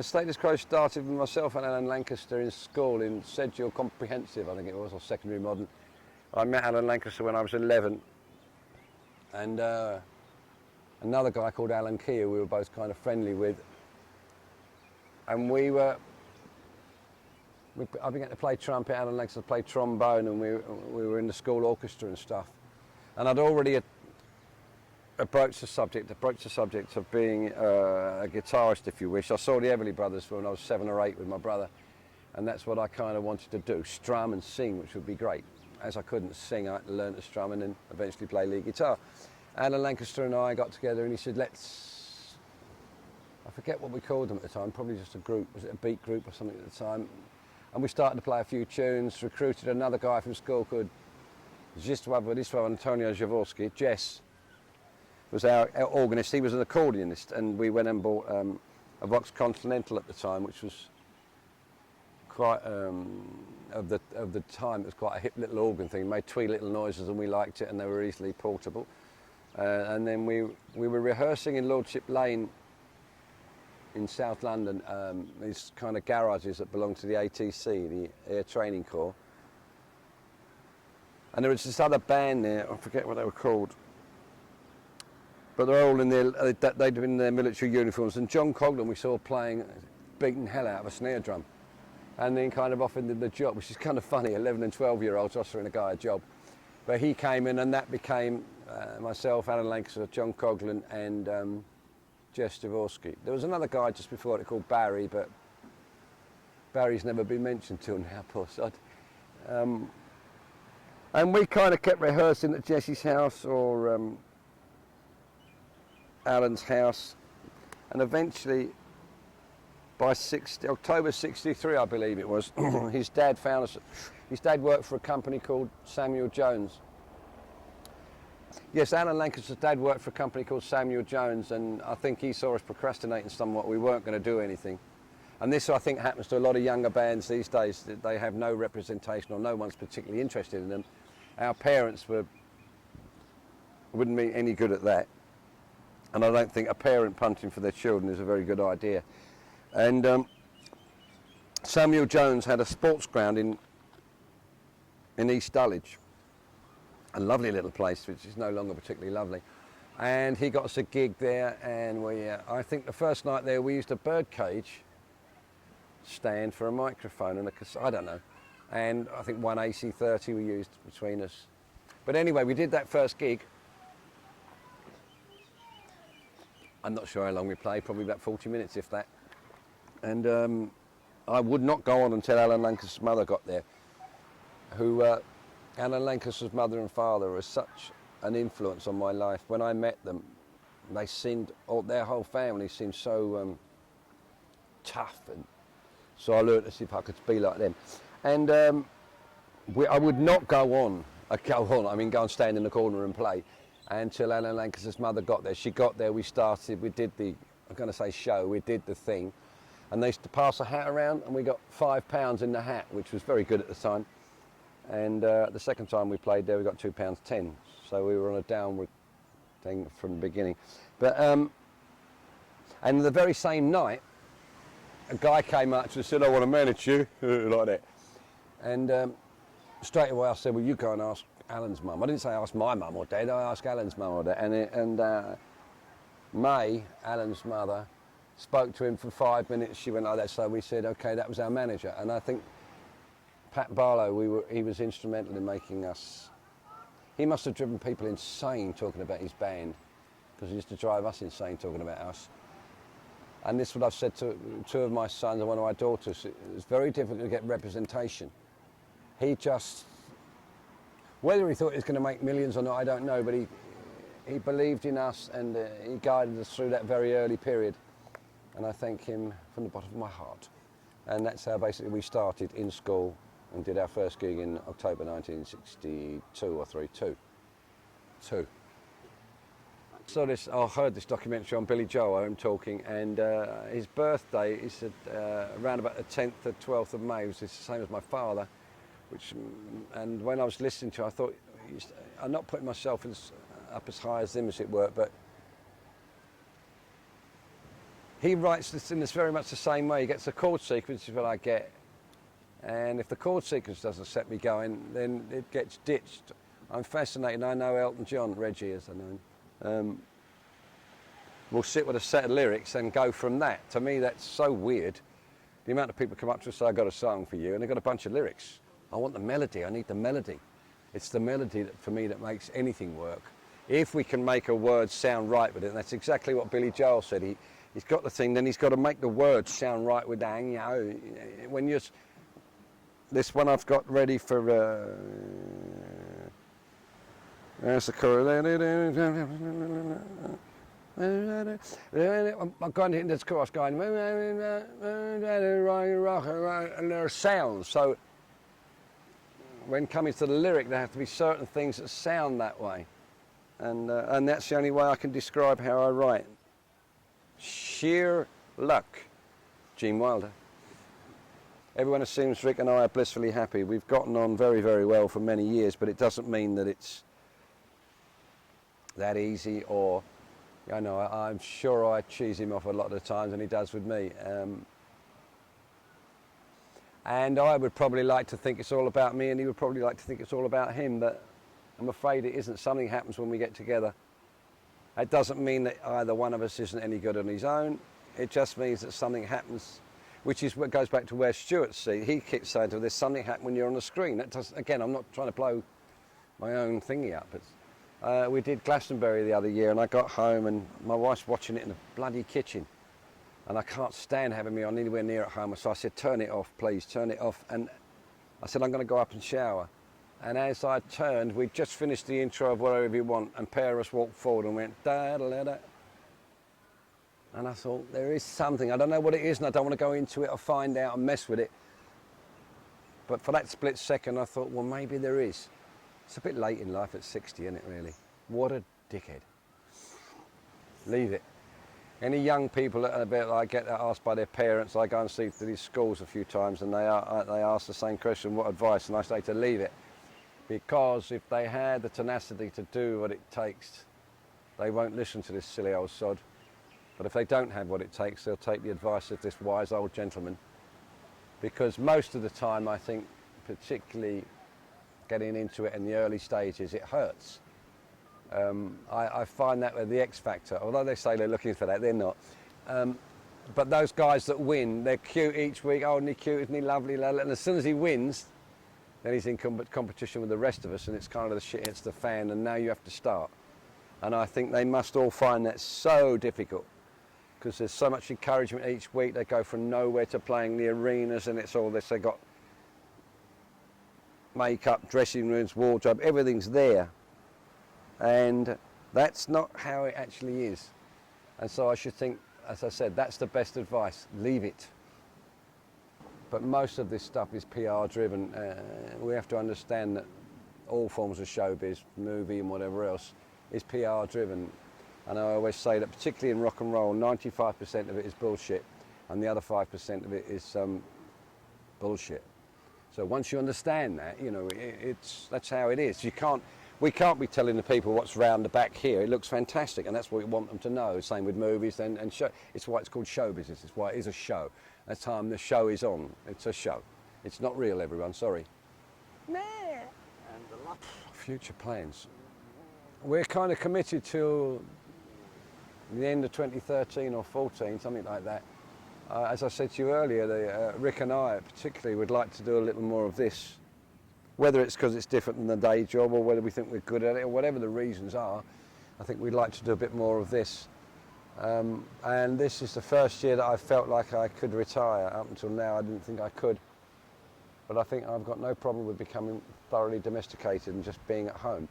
Status Quo started with myself and Alan Lancaster in school in Sedgehill Comprehensive, I think it was, or secondary modern. I met Alan Lancaster when I was 11, and another guy called Alan Key, who we were both kind of friendly with, and I began to play trumpet, Alan Lancaster played trombone, and we were in the school orchestra and stuff. And I'd already broached the subject of being a guitarist, if you wish. I saw the Everly Brothers when I was 7 or 8 with my brother, and that's what I kind of wanted to do, strum and sing, which would be great. As I couldn't sing, I had to learn to strum and then eventually play lead guitar. Alan Lancaster and I got together and he said, I forget what we called them at the time, probably just a group, was it a beat group or something at the time? And we started to play a few tunes, recruited another guy from school called Antonio Jaworski. Jess was our organist, he was an accordionist, and we went and bought a Vox Continental at the time, which was quite, of the time, it was quite a hip little organ thing. It made twee little noises and we liked it, and they were easily portable. And then we were rehearsing in Lordship Lane in South London, these kind of garages that belong to the ATC, the Air Training Corps. And there was this other band there, I forget what they were called, but they're all in they'd been in their military uniforms, and John Coglan we saw playing, beating hell out of a snare drum, and then kind of offered the job, which is kind of funny, 11 and 12-year-olds offering a guy a job. But he came in, and that became myself, Alan Lancaster, John Coglan, and Jess Jaworski. There was another guy just before it called Barry, but Barry's never been mentioned till now, poor sod. And we kind of kept rehearsing at Jess's house or Alan's house, and eventually by October 63, I believe it was, his dad found us. His dad worked for a company called Samuel Jones. Yes, Alan Lancaster's dad worked for a company called Samuel Jones, and I think he saw us procrastinating somewhat. We weren't going to do anything. And this, I think, happens to a lot of younger bands these days. That they have no representation or no one's particularly interested in them. Our parents wouldn't be any good at that. And I don't think a parent punting for their children is a very good idea. And Samuel Jones had a sports ground in East Dulwich. A lovely little place, which is no longer particularly lovely. And he got us a gig there, and I think the first night there we used a birdcage stand for a microphone and I don't know. And I think one AC30 we used between us. But anyway, we did that first gig. I'm not sure how long we played, probably about 40 minutes if that. And I would not go on until Alan Lancaster's mother got there, who Alan Lancaster's mother and father were such an influence on my life. When I met them, they seemed, their whole family seemed so tough, and so I learned to see if I could be like them. And I would not go on, go and stand in the corner and play until Alan Lancaster's mother got there. She got there, we did the, I'm going to say show, we did the thing. And they used to pass a hat around, and we got £5 in the hat, which was very good at the time. And the second time we played there, we got £2.10. So we were on a downward thing from the beginning. But and the very same night, a guy came up to us and said, "I want to manage you," like that. And straight away I said, "Well, you go and ask Alan's mum." I didn't say ask my mum or dad, I asked Alan's mum or dad. And May, Alan's mother, spoke to him for 5 minutes. She went like that. So we said, okay, that was our manager. And I think Pat Barlow, he was instrumental in making us. He must have driven people insane talking about his band, because he used to drive us insane talking about us. And this is what I've said to two of my sons and one of my daughters. It's very difficult to get representation. He just, whether he thought he was going to make millions or not, I don't know, but he believed in us, and he guided us through that very early period. And I thank him from the bottom of my heart. And that's how basically we started in school and did our first gig in October 1962 or 32. So I heard this documentary on Billy Joel, I'm talking, and his birthday, he said, around about the 10th or 12th of May, was the same as my father, and when I was listening to it, I thought, I'm not putting myself up as high as him, as it were, but he writes this in this very much the same way. He gets the chord sequence is what I get, and if the chord sequence doesn't set me going, then it gets ditched. I'm fascinated. I know Elton John, Reggie as I know him, will sit with a set of lyrics and go from that. To me, that's so weird. The amount of people come up to us and say, I've got a song for you, and they've got a bunch of lyrics. I want the melody. I need the melody. It's the melody that, for me, that makes anything work. If we can make a word sound right with it, and that's exactly what Billy Joel said. He's got the thing, then he's got to make the words sound right with that. You know, when you're, this one I've got ready for, there's the chorus. I'm going into this chorus going, and there are sounds. So when coming to the lyric, there have to be certain things that sound that way. And that's the only way I can describe how I write. Sheer luck, Gene Wilder. Everyone assumes Rick and I are blissfully happy. We've gotten on very, very well for many years, but it doesn't mean that it's that easy, or, you know, I'm sure I cheese him off a lot of the times, and he does with me. And I would probably like to think it's all about me, and he would probably like to think it's all about him, but I'm afraid it isn't. Something happens when we get together. It doesn't mean that either one of us isn't any good on his own. It just means that something happens, which is what goes back to where Stuart see. He keeps saying to us, there's something happen when you're on the screen. That does, again, I'm not trying to blow my own thingy up. We did Glastonbury the other year, and I got home and my wife's watching it in the bloody kitchen. And I can't stand having me on anywhere near at home. So I said, turn it off, please, turn it off. And I said, I'm going to go up and shower. And as I turned, we'd just finished the intro of Whatever You Want, and pair of us walked forward and went, da-da-da-da. And I thought, there is something. I don't know what it is, and I don't want to go into it or find out and mess with it. But for that split second, I thought, well, maybe there is. It's a bit late in life at 60, isn't it, really? What a dickhead. Leave it. Any young people that are a bit like get asked by their parents, I go and see to these schools a few times, and they ask the same question, what advice? And I say to leave it. Because if they had the tenacity to do what it takes, they won't listen to this silly old sod. But if they don't have what it takes, they'll take the advice of this wise old gentleman. Because most of the time, I think, particularly getting into it in the early stages, it hurts. I find that with the X Factor, although they say they're looking for that, they're not. But those guys that win, they're cute each week. Oh, isn't he cute, isn't he lovely? And as soon as he wins, then he's in competition with the rest of us, and it's kind of the shit hits the fan, and now you have to start. And I think they must all find that so difficult, because there's so much encouragement each week. They go from nowhere to playing the arenas, and it's all this. They've got makeup, dressing rooms, wardrobe, everything's there. And that's not how it actually is. And so I should think, as I said, that's the best advice. Leave it. But most of this stuff is PR driven. We have to understand that all forms of showbiz, movie and whatever else, is PR driven. And I always say that particularly in rock and roll, 95% of it is bullshit, and the other 5% of it is bullshit. So once you understand that, you know, that's how it is. We can't be telling the people what's round the back here. It looks fantastic, and that's what we want them to know. Same with movies and show. It's why it's called show business. It's why it is a show. That's time the show is on. It's a show. It's not real, everyone. Sorry. Nah. And the future plans. We're kind of committed till the end of 2013 or 14, something like that. As I said to you earlier, Rick and I particularly would like to do a little more of this. Whether it's because it's different than the day job, or whether we think we're good at it, or whatever the reasons are, I think we'd like to do a bit more of this. And this is the first year that I felt like I could retire. Up until now, I didn't think I could. But I think I've got no problem with becoming thoroughly domesticated and just being at home.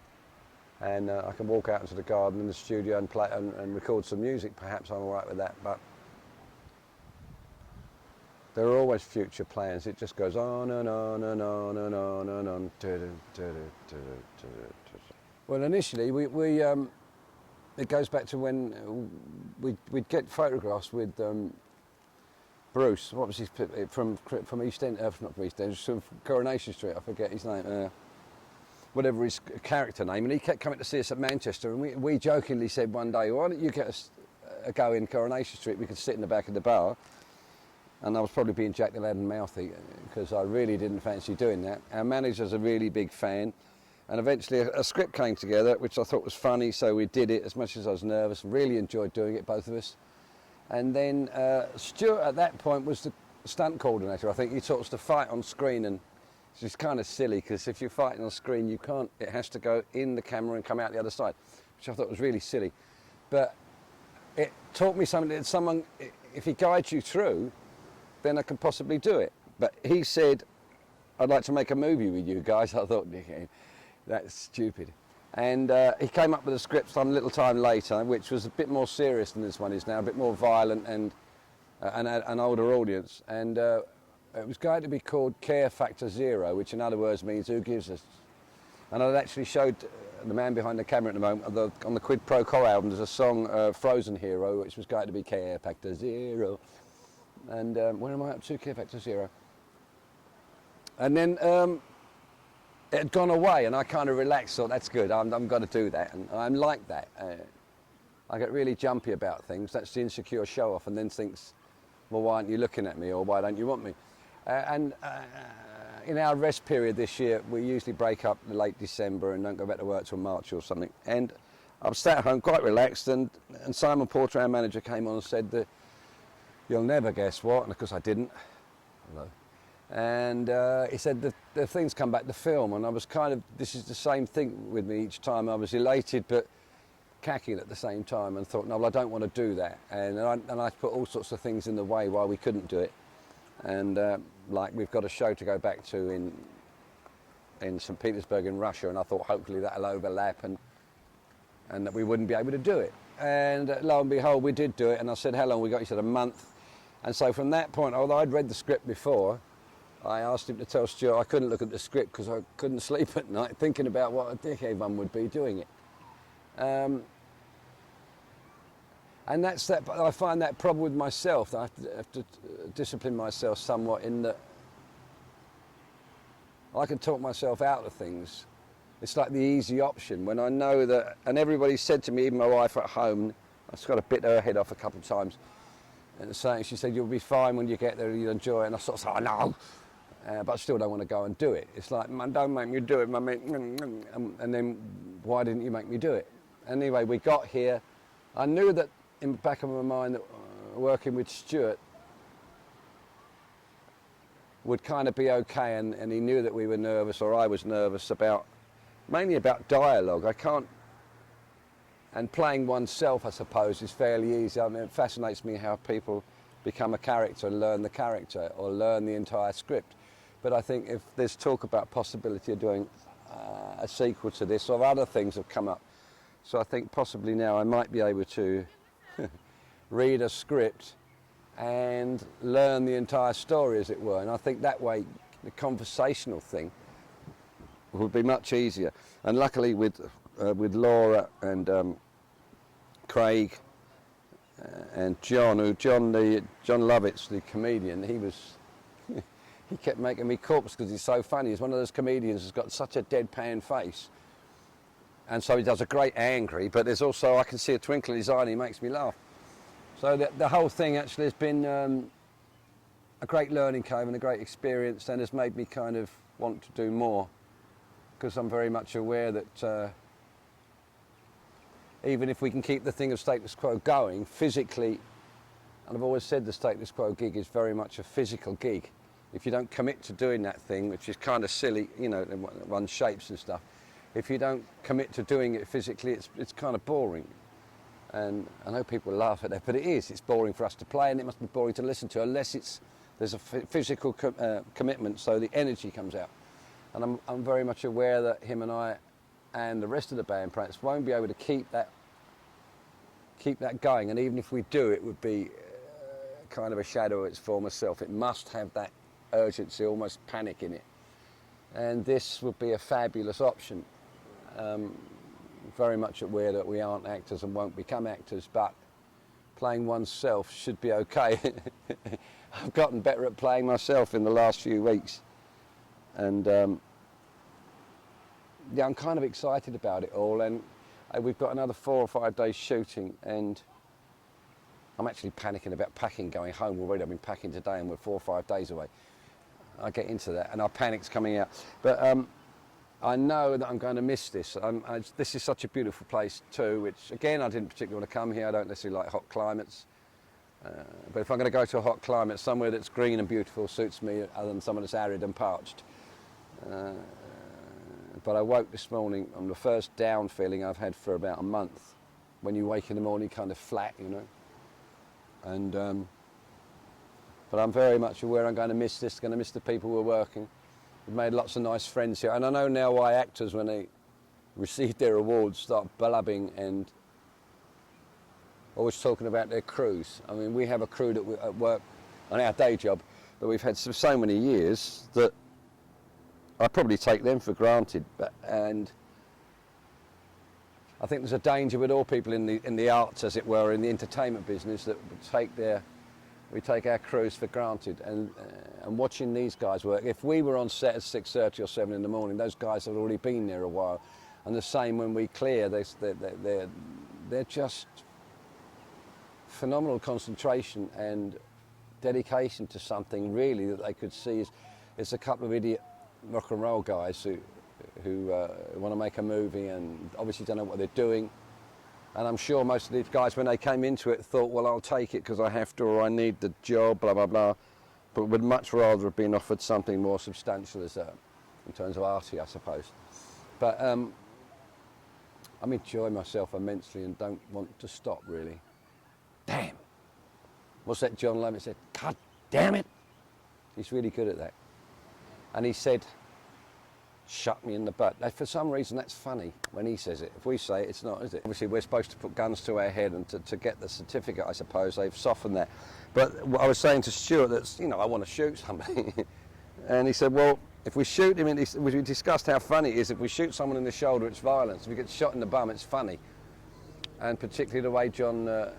And I can walk out into the garden in the studio and play and record some music. Perhaps I'm all right with that. But there are always future plans. It just goes on and on and on and on and on. Well, initially, it goes back to when we'd get photographs with Bruce. What was his from East End? Not from East End, from Coronation Street. I forget his name. Whatever his character name, and he kept coming to see us at Manchester. And we jokingly said one day, "Why don't you get us go in Coronation Street, we could sit in the back of the bar, and I was probably being Jack the Lad and mouthy because I really didn't fancy doing that. Our manager's a really big fan, and eventually a script came together, which I thought was funny, so we did it as much as I was nervous. Really enjoyed doing it, both of us. And then Stuart at that point was the stunt coordinator. I think he taught us to fight on screen, and it's kind of silly because if you're fighting on screen, you can't. It has to go in the camera and come out the other side, which I thought was really silly. But it taught me something that someone, if he guides you through, then I could possibly do it. But he said, "I'd like to make a movie with you guys." I thought, okay, that's stupid. And he came up with a script some little time later, which was a bit more serious than this one is now, a bit more violent and an older audience. And it was going to be called Care Factor Zero, which in other words means who gives us. And I'd actually showed the man behind the camera at the moment, on the Quid Pro Quo album, there's a song, Frozen Hero, which was going to be Care Factor Zero. And where am I up to? Care Factor Zero. And then it had gone away, and I kind of relaxed, thought that's good, I'm going to do that. And I'm like that. I get really jumpy about things. That's the insecure show-off, and then thinks, well, why aren't you looking at me, or why don't you want me? In our rest period this year, we usually break up in late December and don't go back to work till March or something. And I was sat at home quite relaxed, and Simon Porter, our manager, came on and said that you'll never guess what, and of course I didn't. Hello. And he said the things come back to film, and I was kind of, this is the same thing with me each time. I was elated but cacking at the same time, and thought, no, well, I don't want to do that. And I put all sorts of things in the way why we couldn't do it. And like we've got a show to go back to in St. Petersburg in Russia, and I thought hopefully that'll overlap and that we wouldn't be able to do it. And lo and behold, we did do it, and I said, how long we got? He said, a month. And so from that point, although I'd read the script before, I asked him to tell Stuart I couldn't look at the script because I couldn't sleep at night thinking about what a dickhead one would be doing it. And that's that. But I find that problem with myself, that I have to discipline myself somewhat in that I can talk myself out of things. It's like the easy option when I know that, and everybody said to me, even my wife at home, I just got to bit her head off a couple of times, and saying, she said, you'll be fine when you get there, you'll enjoy it. And I sort of said, oh no, but I still don't want to go and do it. It's like, man, don't make me do it, and then why didn't you make me do it? Anyway, we got here. I knew that in the back of my mind that working with Stuart would kind of be okay, and he knew that we were nervous, or I was nervous mainly about dialogue. I can't, and playing oneself, I suppose, is fairly easy. I mean, it fascinates me how people become a character and learn the character or learn the entire script. But I think if there's talk about possibility of doing a sequel to this, or other things have come up, so I think possibly now I might be able to read a script and learn the entire story, as it were. And I think that way the conversational thing would be much easier. And luckily with Laura and Craig and John Lovitz, the comedian, he kept making me corpse because he's so funny. He's one of those comedians who's got such a deadpan face. And so he does a great angry, but there's also, I can see a twinkle in his eye and he makes me laugh. So the whole thing actually has been a great learning curve and a great experience, and has made me kind of want to do more, because I'm very much aware that even if we can keep the thing of Status Quo going physically, and I've always said the Status Quo gig is very much a physical gig. If you don't commit to doing that thing, which is kind of silly, you know, run shapes and stuff, if you don't commit to doing it physically, it's kind of boring. And I know people laugh at that, but it is. It's boring for us to play, and it must be boring to listen to, unless there's a physical commitment, so the energy comes out. And I'm very much aware that him and I and the rest of the band perhaps won't be able to keep that going. And even if we do, it would be kind of a shadow of its former self. It must have that urgency, almost panic in it. And this would be a fabulous option. Very much aware that we aren't actors and won't become actors, but playing oneself should be okay. I've gotten better at playing myself in the last few weeks. And yeah, I'm kind of excited about it all. And we've got another 4 or 5 days shooting, and I'm actually panicking about packing going home already. I've been packing today and we're 4 or 5 days away. I get into that and our panic's coming out. But I know that I'm going to miss this. This is such a beautiful place too, which again, I didn't particularly want to come here. I don't necessarily like hot climates. But if I'm going to go to a hot climate, somewhere that's green and beautiful suits me other than somewhere that's arid and parched. But I woke this morning on the first down feeling I've had for about a month. When you wake in the morning kind of flat, you know. And but I'm very much aware I'm going to miss this, going to miss the people who are working. We've made lots of nice friends here. And I know now why actors, when they receive their awards, start blubbing and always talking about their crews. I mean, we have a crew that we at work on our day job that we've had for so many years that I probably take them for granted. And I think there's a danger with all people in the arts, as it were, in the entertainment business, that we take our crews for granted. And watching these guys work, if we were on set at 6:30 or 7 in the morning, those guys have already been there a while. And the same when we clear, they're just phenomenal concentration and dedication to something really that they could see is a couple of idiot rock and roll guys who want to make a movie and obviously don't know what they're doing. And I'm sure most of these guys, when they came into it, thought, well, I'll take it because I have to or I need the job, blah, blah, blah. But would much rather have been offered something more substantial in terms of arty, I suppose. But I'm enjoying myself immensely and don't want to stop, really. Damn. What's that John Lovett said? God damn it. He's really good at that. And he said, shut me in the butt. For some reason, that's funny when he says it. If we say it, it's not, is it? Obviously, we're supposed to put guns to our head and to get the certificate, I suppose. They've softened that. But what I was saying to Stuart, that's, I want to shoot somebody. And he said, well, if we shoot him, we discussed how funny it is. If we shoot someone in the shoulder, it's violence. If we get shot in the bum, it's funny. And particularly the way John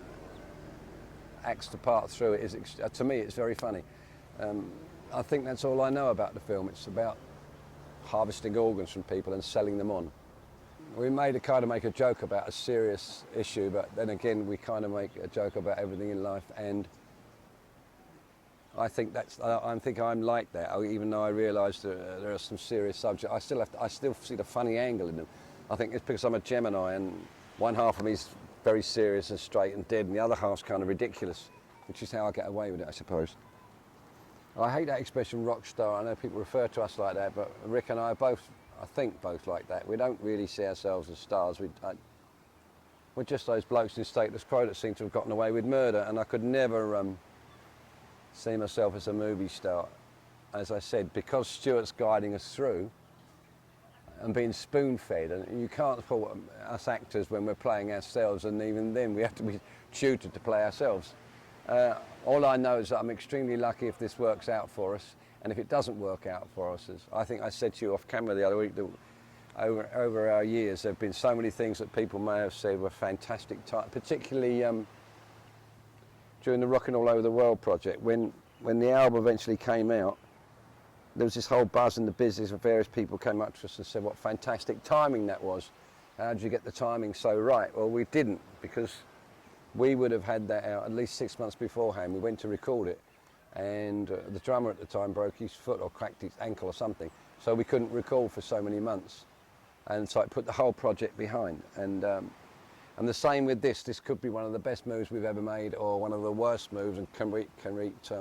acts the part through it is, to me, it's very funny. I think that's all I know about the film. It's about harvesting organs from people and selling them on. We make a joke about a serious issue, but then again we kind of make a joke about everything in life, and I think I'm like that. Even though I realise there are some serious subjects, I still see the funny angle in them. I think it's because I'm a Gemini, and one half of me is very serious and straight and dead, and the other half's kind of ridiculous, which is how I get away with it, I suppose. I hate that expression rock star. I know people refer to us like that, but Rick and I are both, I think, both like that. We don't really see ourselves as stars. We're just those blokes in Status Quo that seem to have gotten away with murder, and I could never see myself as a movie star. As I said, because Stuart's guiding us through and being spoon-fed, and you can't fault us actors when we're playing ourselves, and even then we have to be tutored to play ourselves. All I know is that I'm extremely lucky if this works out for us, and if it doesn't work out for us, as I think I said to you off camera the other week, that over our years there have been so many things that people may have said were fantastic, particularly during the Rockin' All Over the World project. When the album eventually came out, there was this whole buzz in the business, and various people came up to us and said what fantastic timing that was. How did you get the timing so right? Well, we didn't, because we would have had that out at least 6 months beforehand. We went to record it, and the drummer at the time broke his foot or cracked his ankle or something, so we couldn't record for so many months, and so it put the whole project behind. And the same with this. This could be one of the best moves we've ever made, or one of the worst moves, and can reach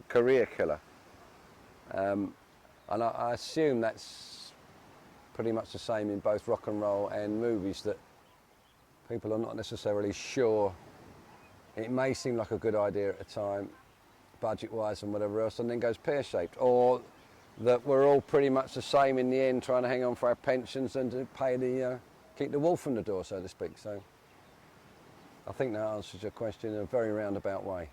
career killer. And I assume that's pretty much the same in both rock and roll and movies, that people are not necessarily sure. It may seem like a good idea at the time, budget-wise and whatever else, and then goes pear-shaped. Or that we're all pretty much the same in the end, trying to hang on for our pensions and to keep the wolf from the door, so to speak. So I think that answers your question in a very roundabout way.